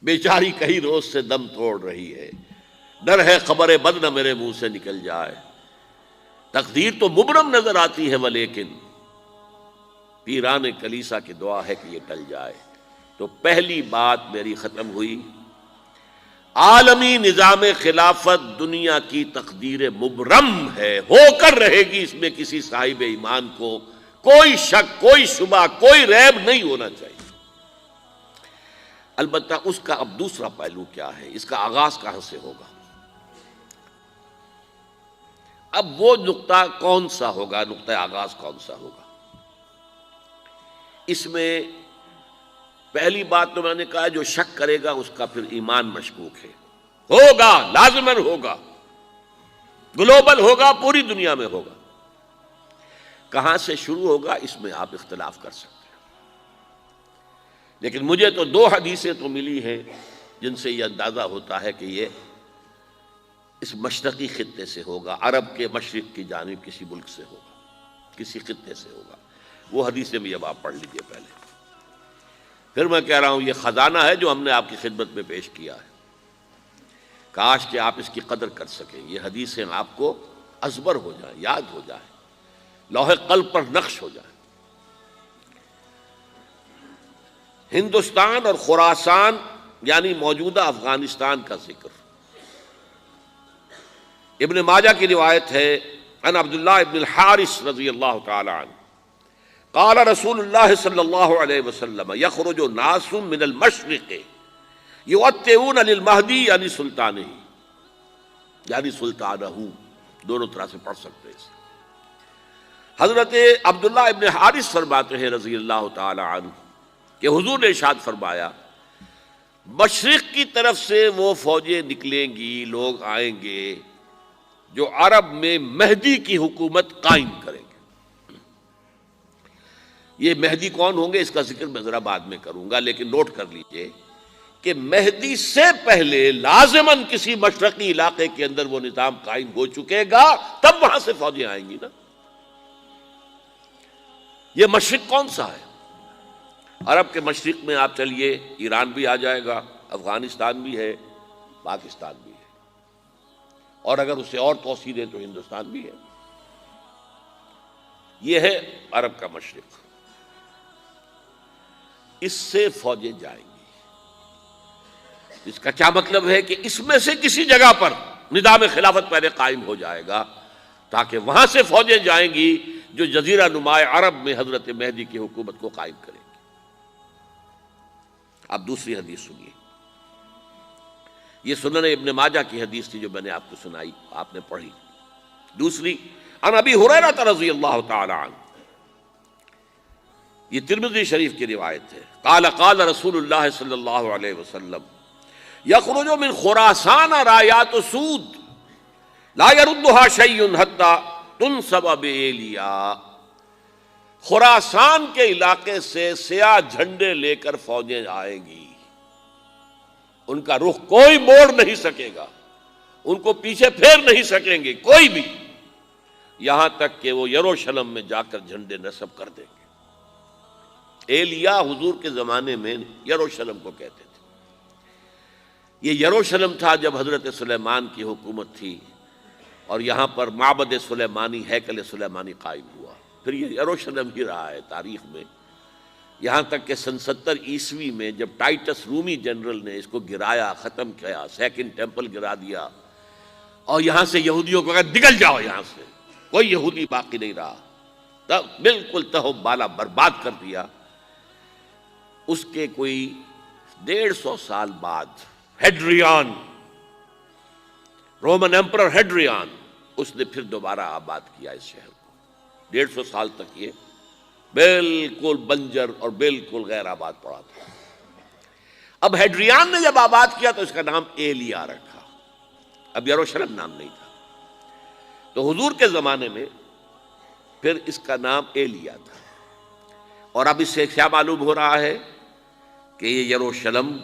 بیچاری کئی روز سے دم توڑ رہی ہے، ڈر ہے خبر بد نہ میرے منہ سے نکل جائے۔ تقدیر تو مبرم نظر آتی ہے ولیکن پیران کلیسا کی دعا ہے کہ یہ ٹل جائے۔ تو پہلی بات میری ختم ہوئی، عالمی نظام خلافت دنیا کی تقدیر مبرم ہے، ہو کر رہے گی، اس میں کسی صاحب ایمان کو کوئی شک، کوئی شبہ، کوئی ریب نہیں ہونا چاہیے۔ البتہ اس کا اب دوسرا پہلو کیا ہے، اس کا آغاز کہاں سے ہوگا؟ اب وہ نقطہ کون سا ہوگا، نقطہ آغاز کون سا ہوگا؟ اس میں پہلی بات تو میں نے کہا جو شک کرے گا اس کا پھر ایمان مشکوک ہے، ہوگا، لازماً ہوگا، گلوبل ہوگا، پوری دنیا میں ہوگا۔ کہاں سے شروع ہوگا اس میں آپ اختلاف کر سکتے ہیں، لیکن مجھے تو دو حدیثیں تو ملی ہیں جن سے یہ اندازہ ہوتا ہے کہ یہ اس مشرقی خطے سے ہوگا، عرب کے مشرق کی جانب کسی ملک سے ہوگا، کسی خطے سے ہوگا۔ وہ حدیثیں بھی اب آپ پڑھ لیجئے پہلے، پھر میں کہہ رہا ہوں یہ خزانہ ہے جو ہم نے آپ کی خدمت میں پیش کیا ہے، کاش کہ آپ اس کی قدر کر سکیں، یہ حدیثیں آپ کو ازبر ہو جائیں، یاد ہو جائیں، لوح قلب پر نقش ہو جائیں۔ ہندوستان اور خراسان یعنی موجودہ افغانستان کا ذکر ابن ماجہ کی روایت ہے، عن عبداللہ ابن الحارث رضی اللہ تعالی عنہ قال رسول اللہ صلی اللہ علیہ وسلم یخرج ناس من المشرق یؤتئون للمہدی یعنی سلطانہ، یعنی سلطانہ، دونوں طرح سے پڑھ سکتے ہیں۔ حضرت عبداللہ ابن حارث فرماتے ہیں رضی اللہ تعالی عنہ کہ حضور نے ارشاد فرمایا مشرق کی طرف سے وہ فوجیں نکلیں گی، لوگ آئیں گے جو عرب میں مہدی کی حکومت قائم کریں گے۔ یہ مہدی کون ہوں گے اس کا ذکر میں ذرا بعد میں کروں گا، لیکن نوٹ کر لیجئے کہ مہدی سے پہلے لازماً کسی مشرقی علاقے کے اندر وہ نظام قائم ہو چکے گا، تب وہاں سے فوجیں آئیں گی نا۔ یہ مشرق کون سا ہے؟ عرب کے مشرق میں آپ چلیے ایران بھی آ جائے گا، افغانستان بھی ہے، پاکستان بھی ہے، اور اگر اسے اور توسیع دیں تو ہندوستان بھی ہے۔ یہ ہے عرب کا مشرق، اس سے فوجیں جائیں گی۔ اس کا کیا مطلب ہے کہ اس میں سے کسی جگہ پر نظام خلافت پہلے قائم ہو جائے گا تاکہ وہاں سے فوجیں جائیں گی جو جزیرہ نما عرب میں حضرت مہدی کی حکومت کو قائم کریں گی۔ اب دوسری حدیث سنیے، یہ سنن ابن ماجہ کی حدیث تھی جو میں نے آپ کو سنائی، آپ نے پڑھی۔ دوسری عن ابی ہریرہ رضی اللہ تعالی عنہ، یہ ترمذی شریف کی روایت ہے، قال قال رسول اللہ صلی اللہ علیہ وسلم یخرج من خراسان رایات سود لا يردها شیء حتی تنصب بایلیا، خراسان کے علاقے سے سیاہ جھنڈے لے کر فوجیں آئیں گی، ان کا رخ کوئی موڑ نہیں سکے گا، ان کو پیچھے پھیر نہیں سکیں گے کوئی بھی، یہاں تک کہ وہ یروشلم میں جا کر جھنڈے نصب کر دیں گے۔ ایلیا حضور کے زمانے میں یروشلم کو کہتے تھے۔ یہ یروشلم تھا جب حضرت سلیمان کی حکومت تھی اور یہاں پر معبد سلیمانی، ہیکل سلیمانی قائم ہوا، پھر یہ یروشلم ہی رہا ہے تاریخ میں، یہاں تک کہ سن 70 عیسوی میں جب ٹائٹس رومی جنرل نے اس کو گرایا، ختم کیا، سیکنڈ ٹیمپل گرا دیا، اور یہاں سے یہودیوں کو کہا نکل جاؤ یہاں سے، کوئی یہودی باقی نہیں رہا، تب بالکل تہو بالا برباد کر دیا۔ اس کے کوئی 150 سال بعد ہیڈریان، رومن ایمپرر ہیڈریان، اس نے پھر دوبارہ آباد کیا اس شہر کو۔ 150 سال تک یہ بالکل بنجر اور بالکل غیر آباد پڑا تھا۔ اب ہیڈریان نے جب آباد کیا تو اس کا نام ایلیا رکھا، اب یروشلم نام نہیں تھا، تو حضور کے زمانے میں پھر اس کا نام ایلیا تھا۔ اور اب اس سے کیا معلوم ہو رہا ہے کہ یہ یروشلم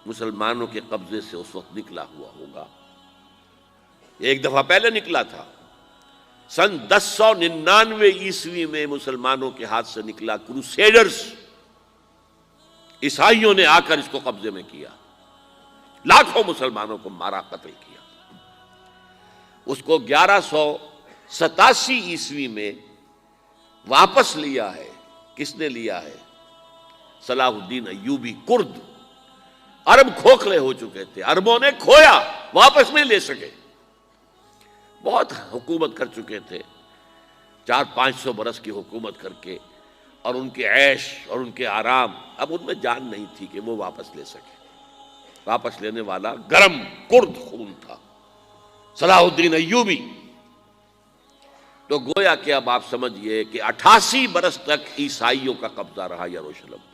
مسلمانوں کے قبضے سے اس وقت نکلا ہوا ہوگا، ایک دفعہ پہلے نکلا تھا، سن 1099 عیسوی میں مسلمانوں کے ہاتھ سے نکلا، کروسیڈرز، عیسائیوں نے آ کر اس کو قبضے میں کیا، لاکھوں مسلمانوں کو مارا، قتل کیا۔ اس کو 1187 میں واپس لیا ہے۔ کس نے لیا ہے؟ صلاح الدین ایوبی، کرد۔ عرب کھوکھلے ہو چکے تھے، عربوں نے کھویا، واپس نہیں لے سکے۔ بہت حکومت کر چکے تھے، 400-500 برس کی حکومت کر کے، اور ان کے عیش اور ان کے آرام، اب ان میں جان نہیں تھی کہ وہ واپس لے سکے۔ واپس لینے والا گرم کرد خون تھا، صلاح الدین ایوبی۔ تو گویا کہ اب آپ سمجھئے کہ 88 برس تک عیسائیوں کا قبضہ رہا یروشلم پر۔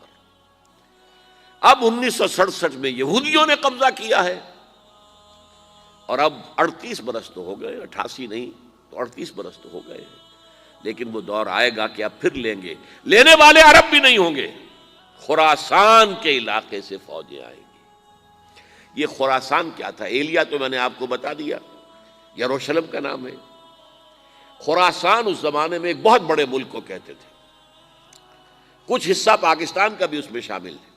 اب 1967 میں یہودیوں نے قبضہ کیا ہے، اور اب 38 برس تو ہو گئے، 88 نہیں تو 38 برس تو ہو گئے ہیں۔ لیکن وہ دور آئے گا کہ اب پھر لیں گے، لینے والے عرب بھی نہیں ہوں گے، خراسان کے علاقے سے فوجیں آئیں گی۔ یہ خراسان کیا تھا؟ ایلیا تو میں نے آپ کو بتا دیا، یروشلم کا نام ہے۔ خراسان اس زمانے میں ایک بہت بڑے ملک کو کہتے تھے۔ کچھ حصہ پاکستان کا بھی اس میں شامل ہے،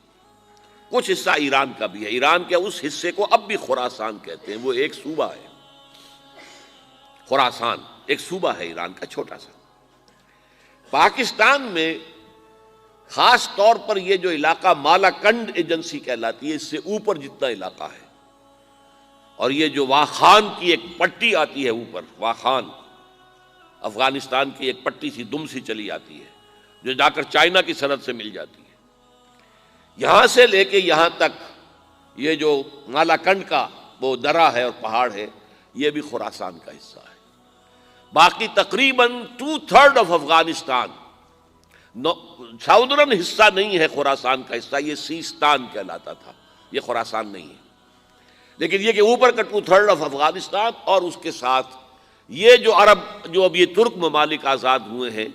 کچھ حصہ ایران کا بھی ہے۔ ایران کے اس حصے کو اب بھی خراسان کہتے ہیں، وہ ایک صوبہ ہے۔ خراسان ایک صوبہ ہے ایران کا، چھوٹا سا۔ پاکستان میں خاص طور پر یہ جو علاقہ مالاکنڈ ایجنسی کہلاتی ہے، اس سے اوپر جتنا علاقہ ہے، اور یہ جو واخان کی ایک پٹی آتی ہے اوپر، واخان افغانستان کی ایک پٹی سی دم سی چلی آتی ہے، جو جا کر چائنا کی سرحد سے مل جاتی ہے، یہاں سے لے کے یہاں تک یہ جو مالاکنڈ کا وہ درہ ہے اور پہاڑ ہے، یہ بھی خراسان کا حصہ ہے۔ باقی تقریباً 2/3 آف افغانستان ساؤدرن حصہ نہیں ہے خراسان کا حصہ، یہ سیستان کہلاتا تھا، یہ خراسان نہیں ہے۔ لیکن یہ کہ اوپر کا 2/3 آف افغانستان، اور اس کے ساتھ یہ جو عرب، جو اب یہ ترک ممالک آزاد ہوئے ہیں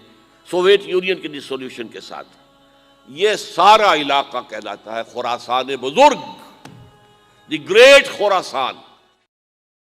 سوویت یونین کی ڈسولوشن کے ساتھ، یہ سارا علاقہ کہلاتا ہے خراسان بزرگ، دی گریٹ خراسان۔